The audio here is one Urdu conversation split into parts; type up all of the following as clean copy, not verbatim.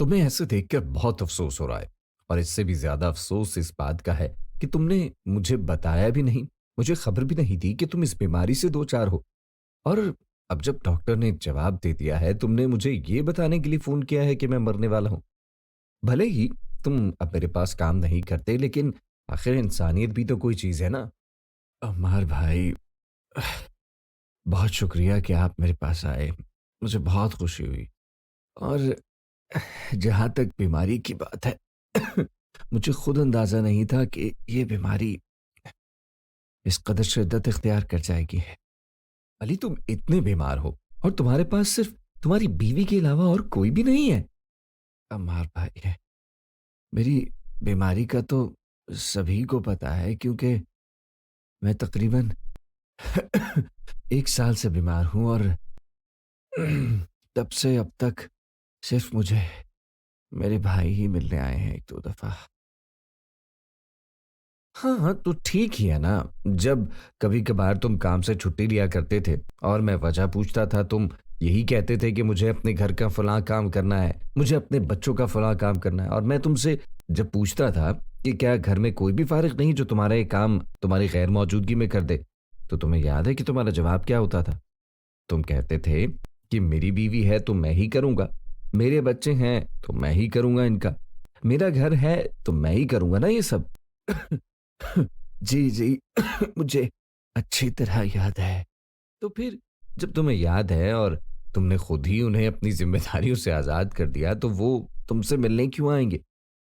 تمہیں ایسے دیکھ کر بہت افسوس ہو رہا ہے، اور اس سے بھی زیادہ افسوس اس بات کا ہے کہ تم نے مجھے بتایا بھی نہیں، مجھے خبر بھی نہیں دی کہ تم اس بیماری سے دو چار ہو۔ اور اب جب ڈاکٹر نے جواب دے دیا ہے، تم نے مجھے یہ بتانے کے لیے فون کیا ہے کہ میں مرنے والا ہوں۔ بھلے ہی تم اب میرے پاس کام نہیں کرتے، لیکن آخر انسانیت بھی تو کوئی چیز ہے نا۔ عمار بھائی، بہت شکریہ کہ آپ میرے پاس آئے، مجھے بہت خوشی ہوئی۔ اور جہاں تک بیماری کی بات ہے، مجھے خود اندازہ نہیں تھا کہ یہ بیماری اس قدر شدت اختیار کر جائے گی۔ علی، تم اتنے بیمار ہو اور تمہارے پاس صرف تمہاری بیوی کے علاوہ اور کوئی بھی نہیں ہے؟ عمار بھائی، میری بیماری کا تو سبھی کو پتا ہے، کیونکہ میں تقریباً 1 سال سے بیمار ہوں، اور تب سے اب تک صرف مجھے میرے بھائی ہی ملنے آئے ہیں 1-2 دفعہ۔ ہاں ہاں، تو ٹھیک ہی ہے نا۔ جب کبھی کبھار تم کام سے چھٹی لیا کرتے تھے اور میں وجہ پوچھتا تھا، تم یہی کہتے تھے کہ مجھے اپنے گھر کا فلاں کام کرنا ہے، مجھے اپنے بچوں کا فلاں کام کرنا ہے، اور میں تم سے جب پوچھتا تھا کہ کیا گھر میں کوئی بھی فارغ نہیں جو تمہارا یہ کام تمہاری غیر موجودگی میں کر دے، تو تمہیں یاد ہے کہ تمہارا جواب کیا ہوتا تھا؟ تم کہتے تھے کہ میری بیوی ہے تو میں ہی کروں گا، میرے بچے ہیں تو میں ہی کروں گا ان کا، میرا گھر ہے تو میں ہی کروں گا نا یہ سب۔ جی جی، مجھے اچھی طرح یاد ہے۔ تو پھر جب تمہیں یاد ہے اور تم نے خود ہی انہیں اپنی ذمہ داریوں سے آزاد کر دیا، تو وہ تم سے ملنے کیوں آئیں گے؟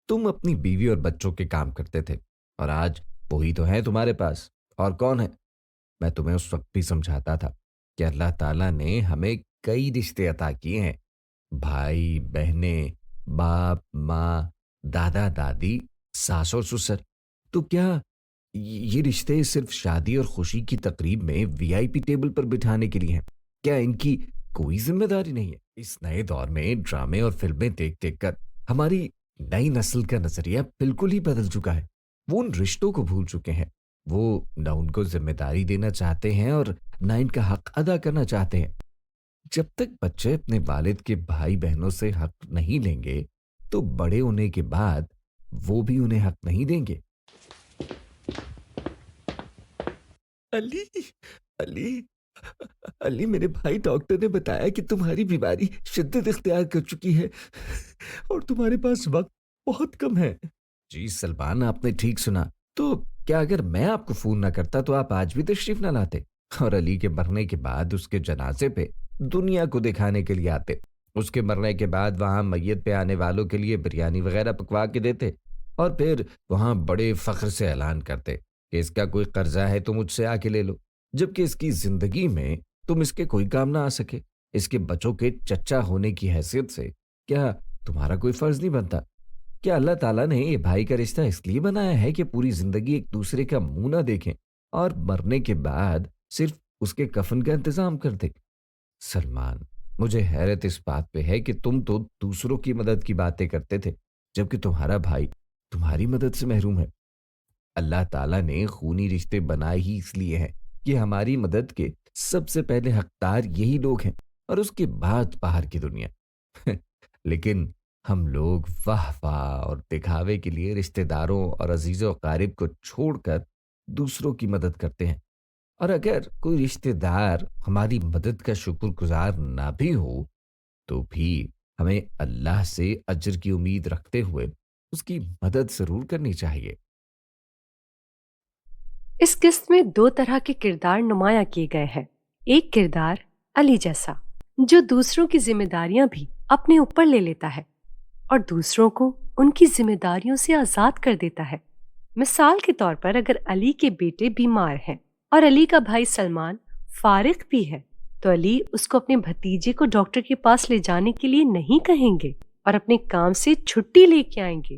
تم اپنی بیوی اور بچوں کے کام کرتے تھے، اور آج وہی تو ہیں تمہارے پاس، اور کون ہے؟ میں تمہیں اس وقت بھی سمجھاتا تھا کہ اللہ تعالیٰ نے ہمیں کئی رشتے عطا کیے ہیں، بھائی بہنیں، باپ ماں، دادا دادی، ساس اور سسر۔ تو کیا یہ رشتے صرف شادی اور خوشی کی تقریب میں وی آئی پی ٹیبل پر بٹھانے کے لیے ہیں؟ کیا ان کی کوئی ذمہ داری نہیں ہے؟ اس نئے دور میں ڈرامے اور فلمیں دیکھ دیکھ کر ہماری نئی نسل کا نظریہ بالکل ہی بدل چکا ہے۔ وہ ان رشتوں کو بھول چکے ہیں، وہ نہ ان کو ذمہ داری دینا چاہتے ہیں اور نہ ان کا حق ادا کرنا چاہتے ہیں۔ جب تک بچے اپنے والد کے بھائی بہنوں سے حق نہیں لیں گے، تو بڑے ہونے کے بعد وہ بھی انہیں حق نہیں دیں گے۔ علی، علی، علی، میرے بھائی، ڈاکٹر نے بتایا کہ تمہاری بیماری شدت اختیار کر چکی ہے اور تمہارے پاس وقت بہت کم ہے۔ جی سلمان، آپ نے ٹھیک سنا۔ تو کیا اگر میں آپ کو فون نہ کرتا تو آپ آج بھی تشریف نہ لاتے اور علی کے مرنے کے بعد اس کے جنازے پہ دنیا کو دکھانے کے لیے آتے؟ اس کے مرنے کے بعد وہاں میت پہ آنے والوں کے لیے بریانی وغیرہ پکوا کے دیتے، اور پھر وہاں بڑے فخر سے اعلان کرتے کہ اس کا کوئی قرضہ ہے تو مجھ سے آ کے لے لو، جبکہ اس کی زندگی میں تم اس کے کوئی کام نہ آ سکے۔ اس کے بچوں کے چچا ہونے کی حیثیت سے کیا تمہارا کوئی فرض نہیں بنتا؟ کیا اللہ تعالیٰ نے یہ بھائی کا رشتہ اس لیے بنایا ہے کہ پوری زندگی ایک دوسرے کا منہ نہ دیکھیں اور مرنے کے بعد صرف اس کے کفن کا انتظام کر دیں؟ سلمان، مجھے حیرت اس بات پہ ہے کہ تم تو دوسروں کی مدد کی باتیں کرتے تھے، جبکہ تمہارا بھائی تمہاری مدد سے محروم ہے۔ اللہ تعالیٰ نے خونی رشتے بنائے ہی اس لیے ہیں کہ ہماری مدد کے سب سے پہلے حقدار یہی لوگ ہیں، اور اس کے بعد باہر کی دنیا۔ لیکن ہم لوگ واہ واہ اور دکھاوے کے لیے رشتہ داروں اور عزیز و اقارب کو چھوڑ کر دوسروں کی مدد کرتے ہیں، اور اگر کوئی رشتہ دار ہماری مدد کا شکر گزار نہ بھی ہو تو بھی ہمیں اللہ سے اجر کی امید رکھتے ہوئے اس کی مدد ضرور کرنی چاہیے۔ اس قسط میں 2 طرح کے کردار نمایاں کیے گئے ہیں۔ ایک کردار علی جیسا، جو دوسروں کی ذمہ داریاں بھی اپنے اوپر لے لیتا ہے اور دوسروں کو ان کی ذمہ داریوں سے آزاد کر دیتا ہے۔ مثال کے طور پر، اگر علی کے بیٹے بیمار ہیں اور علی کا بھائی سلمان فارغ بھی ہے، تو علی اس کو اپنے بھتیجے کو ڈاکٹر کے پاس لے جانے کے لیے نہیں کہیں گے اور اپنے کام سے چھٹی لے کے آئیں گے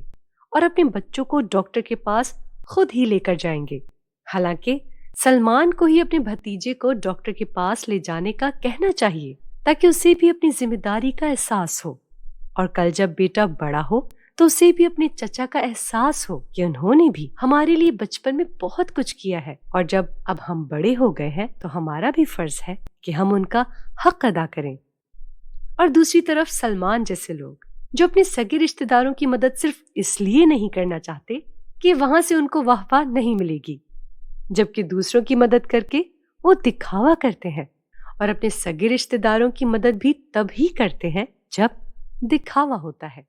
اور اپنے بچوں کو ڈاکٹر کے پاس خود ہی لے کر جائیں گے۔ حالانکہ سلمان کو ہی اپنے بھتیجے کو ڈاکٹر کے پاس لے جانے کا کہنا چاہیے، تاکہ اسے بھی اپنی ذمہ داری کا احساس ہو، اور کل جب بیٹا بڑا ہو تو اسے بھی اپنے چچا کا احساس ہو کہ انہوں نے بھی ہمارے لیے بچپن میں بہت کچھ کیا ہے، اور جب اب ہم بڑے ہو گئے ہیں تو ہمارا بھی فرض ہے کہ ہم ان کا حق ادا کریں۔ اور دوسری طرف سلمان جیسے لوگ جو اپنے سگے رشتہ داروں کی مدد صرف اس لیے نہیں کرنا چاہتے کہ وہاں سے ان کو واہ واہ نہیں ملے گی، جبکہ دوسروں کی مدد کر کے وہ دکھاوا کرتے ہیں، اور اپنے سگے رشتہ داروں کی مدد بھی تب ہی کرتے ہیں جب دکھاوا ہوتا ہے۔